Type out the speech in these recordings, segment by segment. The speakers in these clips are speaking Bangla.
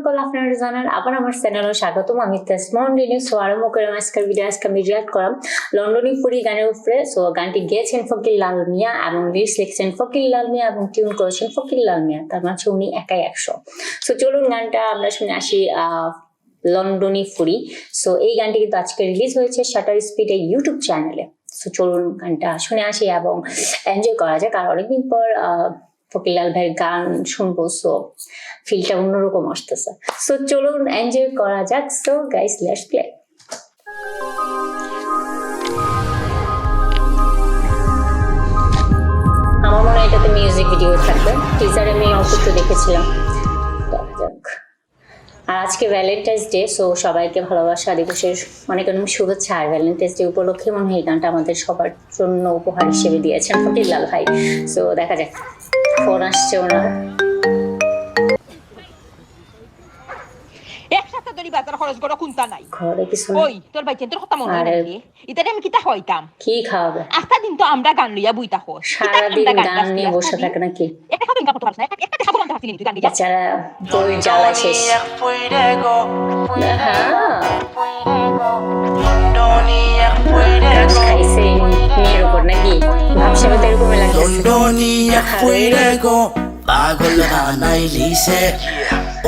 সকল আপনারা জানেন আবার আমার চ্যানেলে স্বাগতম। আমি তেসমন রিনিউ সো আরম্ভ করলাম আজকের ভিডিও। আজকে আমি রিয়াক্ট করলাম লন্ডনী ফুরি গানের উপরে। সো গানটি গেয়েছেন ফকির লাল মিয়া এবং লিরিক্স লিখছেন ফকির লাল মিয়া এবং টিউন করেছেন ফকির লাল মিয়া, তার মাঝে উনি একাই 100। সো চলুন গানটা আমরা শুনে আসি। লন্ডনী ফুরি, সো এই গানটি কিন্তু আজকে রিলিজ হয়েছে শাটার স্পিড এর ইউটিউব চ্যানেলে। সো চলুন গানটা শুনে আসি এবং এনজয় করা যায়, কারণ অনেকদিন পর ফকির লাল ভাইয়ের গান শুনবো, সো ফিলটা অন্যরকম আসতেছে। সো চলুন এনজয় করা যাক। So guys, let's play. আমার মনে হয় এটাতে মিউজিক ভিডিও থাকবে, টিজারে আমি অল্প একটু দেখেছিলাম। দেখা যাক। আর আজকে ভ্যালেন্টাইন্স ডে, সো সবাইকে ভালোবাসা দিবসের অনেক অনেক শুভেচ্ছা। আর ভ্যালেন্টাইন্স ডে উপলক্ষে মনে হয় এই গানটা আমাদের সবার জন্য উপহার হিসেবে দিয়েছেন ফকির লাল ভাই। সো দেখা যাক। ফোন আসছে ওনার। একসাথে ধরি বাজার খরচ করা কোনটা নাই ঘরে কিছু ওই তোর ভাই তোর কথা মনে নাই ইতারে আমি কিতা হইতাম কি খাওয়াবে? আস্তা দিন তো আমরা গান লইয়া বইতা হস সারাদিন গান নিয়ে বসে থাকে নাকি? এটা খাবো ইনকাম করতে পারছ না, একটা দেখা বলতে পারছিস তুই গান দিয়া বেচারা বই জ্বালা শেষ। গাছ খাইছে মেয়ের উপর নাকি? ভাবসাবে তো এরকম লাগতেছে। পাগল বানাইলিছে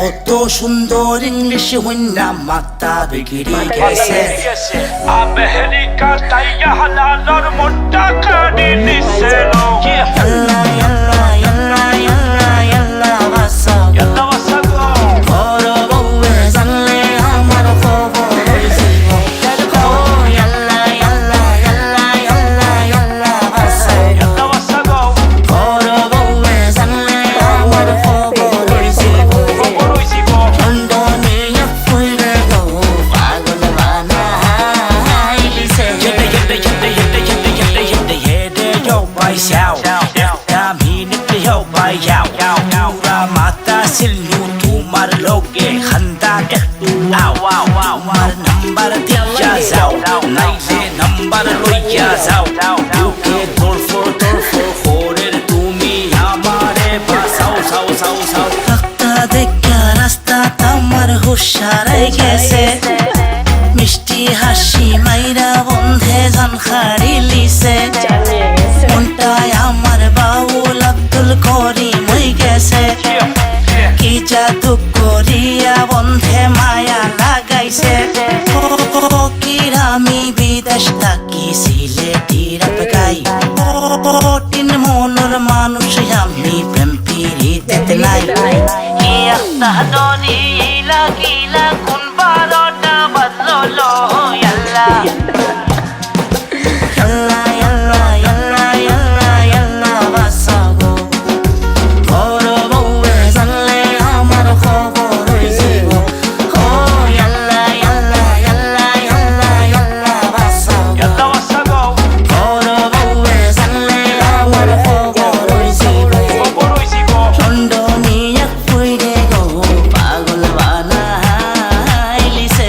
অত সুন্দর ইংলিশ হইনা মাথা বিগড়ে গেছে। আমেরিকা তাইয়া হালালর মোটা কাটি দিছে লো ইয়াল্লা ইয়াল্লা ইয়াল্লা ইয়াল্লা ইয়াল্লা বাসা ইয়াল্লা বাসা গো বড় বউয়ে জানলে আমার খবর হইছিব। ও ইয়াল্লা ইয়াল্লা ইয়াল্লা ইয়াল্লা ইয়াল্লা বাসা ইয়াল্লা বাসা গো বড় বউয়ে জানলে আমার খবর হইছিব। খবর হইছিব লন্ডনিয়া ফুইরে গো পাগল বানাইলিছে। Yedde yo by shout একটা মিনিট yo by যাও পুরা মাথা সিলনু তোমার লোকে খান্দা একটু আও আমার নাম্বার দিয়া যাও নাইলে নাম্বার লইয়া যাও বুকে তোরফো ফোরের তুমি আমারে বাসাও সাও রাস্তা দেখা রাস্তা তোমার হুশারাই গেছে। মিষ্টি হাসি মাইরা বন্ধে জান খারিলিছে। মনটায় আমার বাউল আব্দুল করিম হই গেছে। কি জাদু করিয়া বন্ধে মায়া লাগাইছে। ফকির আমি বিদেশ থাকি সিলেটি রাত গাই। কঠিন মনের মানুষ আমি প্রেম পিরিতে নাই। একটা দরি লাগিলা কোন বারোটা বাজলো ইয়াল্লা ইয়াল্লা ইয়াল্লা ইয়াল্লা ইয়াল্লা ইয়াল্লা বাসা গো বড় বউয়ে জানলে আমার খবর হইছিব। ও ইয়াল্লা ইয়াল্লা ইয়াল্লা ইয়াল্লা ইয়াল্লা বাসা ইয়াল্লা বাসা গো বড় বউয়ে জানলে আমার খবর হইছিব। খবর হইছিব লন্ডনিয়া ফুইরে গো পাগল বানাইলিছে।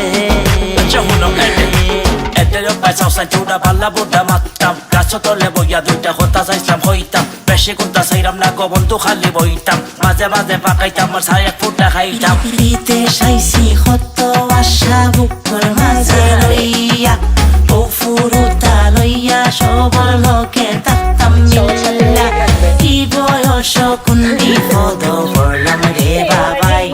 চৌড়া পাল্লা বুড্ডা মারতাম গাছ তলে বইয়া দুইটা কথা চাইছিলাম হইতাম বেশি কোনটা চাইলাম না গো বন্ধু খালি বইতাম মাঝে মাঝে পাকাইতাম আর ছাই এক ফুটা খাইতাম। বিদেশ আইছি কত আশা বুকুর মাঝে লইয়া ও ফুরুতা লইয়া সবার লোকে থাকতাম মিল্লা। কি বয়স কোন বিপদ পড়লাম রে বাবাই।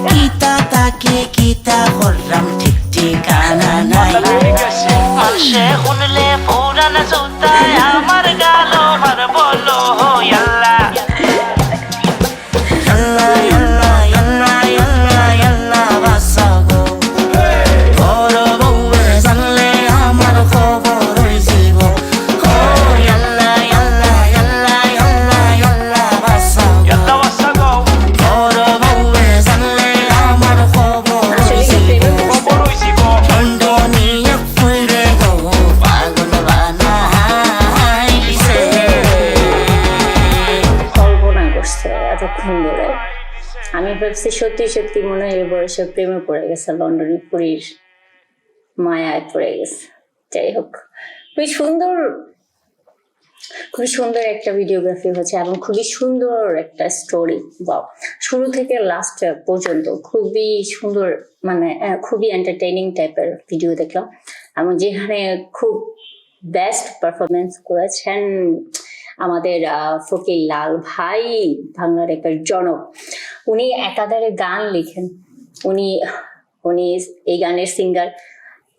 কিতা তাকে কিতা করলাম ঠিক ঠিকানা নাই। সে শুনলে পুরান জুতায় আমার গাল মার বলো ইয়াল্লা ইয়াল্লা ইয়াল্লা ইয়াল্লা ইয়াল্লা ইয়াল্লা বাসা গো বড় বউয়ে জানলে আমার খবর হইছিব। ও ইয়াল্লা ইয়াল্লা ইয়াল্লা ইয়াল্লা ইয়াল্লা বাসা ইয়াল্লা বাসা গো বড় বউয়ে জানলে আমার খবর হইছিব। খবর হইছিব লন্ডনিয়া ফুইরে গো পাগল বানাইলিছে। কল্পনা করছে এতক্ষণ ধরে। আমি ভাবছি সত্যি সত্যি মনে হয় এই বয়সে প্রেমে পড়ে গেছে, লন্ডনী পুরীর মায়ায় পড়ে গেছে। যাই হোক, খুবই সুন্দর খুবই সুন্দর একটা ভিডিওগ্রাফি হচ্ছে এবং খুবই সুন্দর একটা স্টোরি। ওয়াও, শুরু থেকে লাস্ট পর্যন্ত খুবই সুন্দর, মানে খুবই এন্টারটেইনিং টাইপের ভিডিও দেখলাম। এবং যেখানে খুব বেস্ট পারফরমেন্স করেছেন আমাদের ফকির লাল ভাই, বাংলার একটা জনক। উনি একাধারে গান লিখেন, উনি উনি এই গানের সিঙ্গার,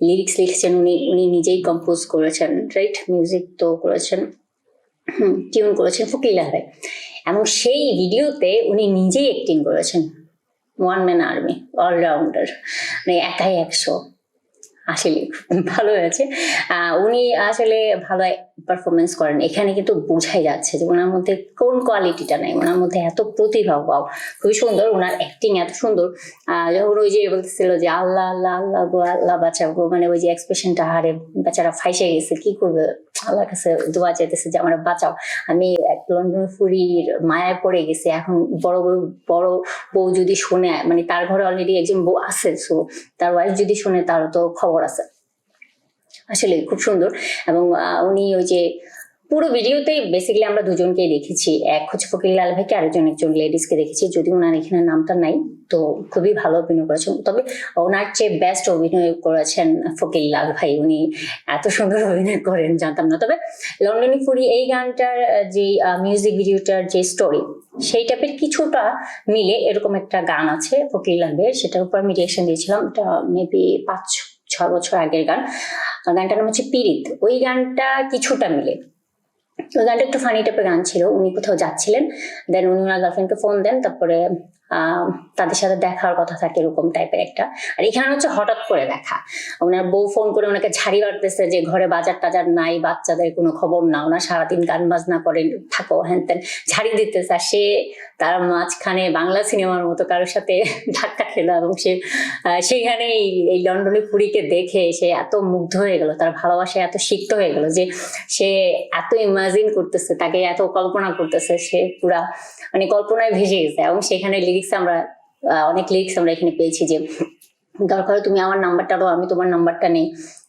লিরিক্স লিখছেন উনি, উনি নিজেই কম্পোজ করেছেন, রাইট? মিউজিক তো করেছেন, টিউন করেছেন ফকির লাল ভাই। এবং সেই ভিডিওতে উনি নিজেই অ্যাক্টিং করেছেন, ওয়ান ম্যান আর্মি, অলরাউন্ডার, মানে একাই 100। আসলে ভালো হয়েছে। উনি আসলে ভালো পারফরমেন্স করেন, এখানে কিন্তু বোঝাই যাচ্ছে যে ওনার মধ্যে কোন কোয়ালিটিটা নাই, ওনার মধ্যে এত প্রতিভা। পাও খুবই সুন্দর, ওনার অ্যাক্টিং এত সুন্দর। যখন ওই যে বলতেছিল যে আল্লাহ আল্লাহ আল্লাহ গো, আল্লাহ বাঁচাও গো, মানে ওই যে এক্সপ্রেশনটা, হারে বেচারা ফাইসে গেছে, কি করবে, আল্লাহর কাছে দোয়া চাইতেছে যে আমার বাঁচাও, আমি এক লন্ডন ফুরির মায়ায় পড়ে গেছি। এখন বড় বউ যদি শুনে, মানে তার ঘরে অলরেডি একজন বউ আছে, সো তার ওয়াইফ যদি শুনে তারও তো খবর আছে। আসলে খুব সুন্দর। এবং উনি ওই যে পুরো ভিডিওতেই বেসিক্যালি আমরা দুজনকেই দেখেছি, এক হচ্ছে ফকির লাল ভাইকে, আরেকজন একজন লেডিসকে দেখেছি, যদি ওনার এখানে নামটা নাই। তো খুবই ভালো অভিনয় করেছেন, তবে ওনার চেয়ে বেস্ট অভিনয় করেছেন ফকির লাল ভাই। উনি এত সুন্দর অভিনয় করেন জানতাম না। তবে লন্ডনী ফুরি এই গানটার যে মিউজিক ভিডিওটার যে স্টোরি, সেই টাইপের কিছুটা মিলে এরকম একটা গান আছে ফকির লাল ভাইয়ের, সেটার উপর আমি রিয়েকশন দিয়েছিলাম। এটা মেবি 5-6 বছর আগের গান। গানটার নাম হচ্ছে পিরিত। ওই গানটা কিছুটা মিলে, ওই গানটা একটু ফানি টাইপের গান ছিল। উনি কোথাও যাচ্ছিলেন, দেন উনি ওনার গার্লফ্রেন্ডকে ফোন দেন, তারপরে তাদের সাথে দেখার কথা থাকে এরকম টাইপের একটা। আর এখানে হচ্ছে হঠাৎ করে দেখা, ওনার বউ ফোন করে ওনাকে ঝাড়ি মারতেছে যে ঘরে বাজার টাজার নাই, বাচ্চাদের কোনো খবর না, ওনার সারাদিন গান বাজনা করে থাকো হ্যান তেন, ঝাড়ি দিতেছে। আর সে তার মাঝখানে বাংলা সিনেমার মতো কারোর সাথে ধাক্কা খেলো, এবং সে সেখানে এই লন্ডনী ফুরিকে দেখে সে এত মুগ্ধ হয়ে গেল, তার ভালোবাসায় এত সিক্ত হয়ে গেল যে সে এত ইমাজিন করতেছে, তাকে এত কল্পনা করতেছে, সে পুরা মানে কল্পনায় ভেসে গেছে। এবং সেখানে অনেক লিরিক্স আমরা এখানে পেয়েছি যে দরকার তুমি আমার নাম্বারটা দাও, আমি তোমার নাম্বারটা নেই।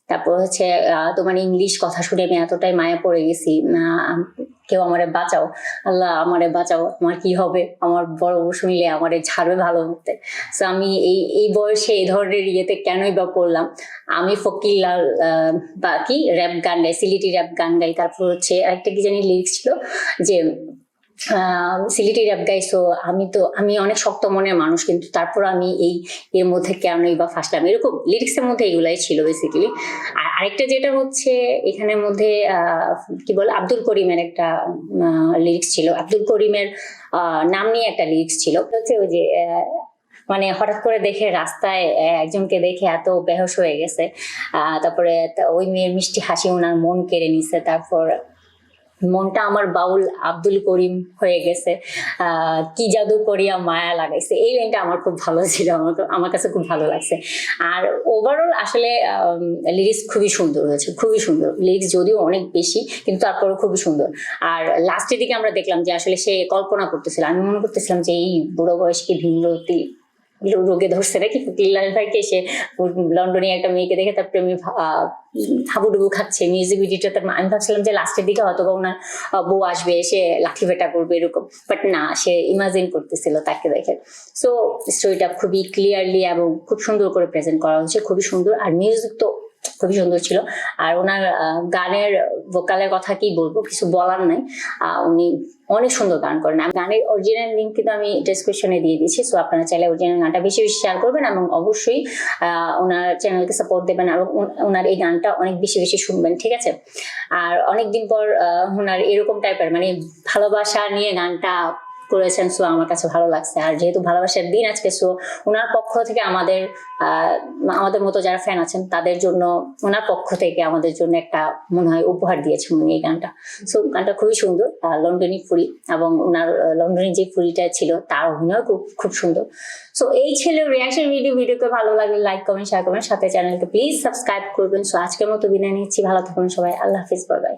তারপর হচ্ছে তোমার ইংলিশ কথা শুনে আমি এতটাই মায়া পড়ে গেছি, কেউ আমারে বাঁচাও, আল্লাহ আমারে বাঁচাও, আমার কি হবে, আমার বড় বউ শুনলে আমারে ছাড়বে ভালো মতে। সো আমি এই বয়সে এই ধরনের ইয়েতে কেনই বা পড়লাম। আমি ফকির লাল বা কি র্যাপ গান গাই, সিলেটি র্যাপ গান গাই। তারপর হচ্ছে আরেকটা কি জানি লিরিক্স ছিল যে সিলেটি র্যাপ গাই। সো আমি অনেক শক্ত মনের মানুষ, কিন্তু তারপর আমি এর মধ্যে কেনই বা ফাঁসলাম, এরকম লিরিক্সের মধ্যে এগুলাই ছিল বেসিক্যালি। আর আরেকটা যেটা হচ্ছে এখানের মধ্যে কি বলে, আব্দুল করিমের একটা লিরিক্স ছিল, আব্দুল করিমের নাম নিয়ে একটা লিরিক্স ছিল, হচ্ছে ওই যে মানে হঠাৎ করে দেখে রাস্তায় একজনকে দেখে এত বেহোশ হয়ে গেছে, তারপরে ওই মেয়ের মিষ্টি হাসি ওনার মন কেড়ে নিছে, তারপর মনটা আমার বাউল আব্দুল করিম হয়ে গেছে, কি জাদু করিয়া মায়া লাগাইছে। এই লাইনটা আমার খুব ভালো ছিল, আমার কাছে খুব ভালো লাগছে। আর ওভারঅল আসলে লিরিক্স খুবই সুন্দর হয়েছে, খুবই সুন্দর লিরিক্স, যদিও অনেক বেশি কিন্তু তারপরেও খুবই সুন্দর। আর লাস্টের দিকে আমরা দেখলাম যে আসলে সে কল্পনা করতেছিল, আমি মনে করতেছিলাম যে এই বুড়ো বয়সকে ভিন্নতি রোগে ধরছে নাকি ফকির লাল ভাইকে, সে লন্ডনে একটা মেয়েকে দেখে তার প্রেমে হাবুডুবু খাচ্ছে। মিউজিক ভিডিওটাতে আমি ভাবছিলাম যে লাস্টের দিকে হয়তো ওনার বউ আসবে, সে লাঠি ভেটা করবে এরকম, বাট না, সে ইমাজিন করতেছিল তাকে দেখে। সো স্টোরিটা খুবই ক্লিয়ারলি এবং খুব সুন্দর করে প্রেজেন্ট করা হচ্ছে, খুবই সুন্দর। আর মিউজিক তো খুবই সুন্দর ছিল। আর ওনার গানের ভোকালের কথা কি বলবো, কিছু বলার নাই, উনি অনেক সুন্দর গান করেন। গানের অরিজিনাল লিঙ্ক কিন্তু আমি ডেসক্রিপশনে দিয়ে দিচ্ছি, সো আপনারা চাইলে অরিজিনাল গানটা বেশি বেশি শেয়ার করবেন এবং অবশ্যই ওনার চ্যানেলকে সাপোর্ট দেবেন এবং ওনার এই গানটা অনেক বেশি বেশি শুনবেন, ঠিক আছে? আর অনেকদিন পর ওনার এরকম টাইপের মানে ভালোবাসা নিয়ে গানটা করেছেন, সো আমার কাছে ভালো লাগছে। আর যেহেতু ভালোবাসার দিন আজকে, সো ওনার পক্ষ থেকে আমাদের মতো যারা ফ্যান আছেন তাদের জন্য, ওনার পক্ষ থেকে আমাদের জন্য একটা মনে হয় উপহার দিয়েছেন উনি এই গানটা। সো গানটা খুবই সুন্দর, লন্ডনী ফুরি, এবং ওনার লন্ডনী যে ফুরিটা ছিল তার অভিনয় খুব সুন্দর। সো এই ছিল রিয়াকশন ভিডিওকে ভালো লাগলে লাইক কমেন্ট শেয়ার করবেন, সাথে চ্যানেলকে প্লিজ সাবস্ক্রাইব করবেন। সো আজকের মতো বিদায় নিচ্ছি, ভালো থাকুন সবাই, আল্লাহ হাফিজ, বাই বাই।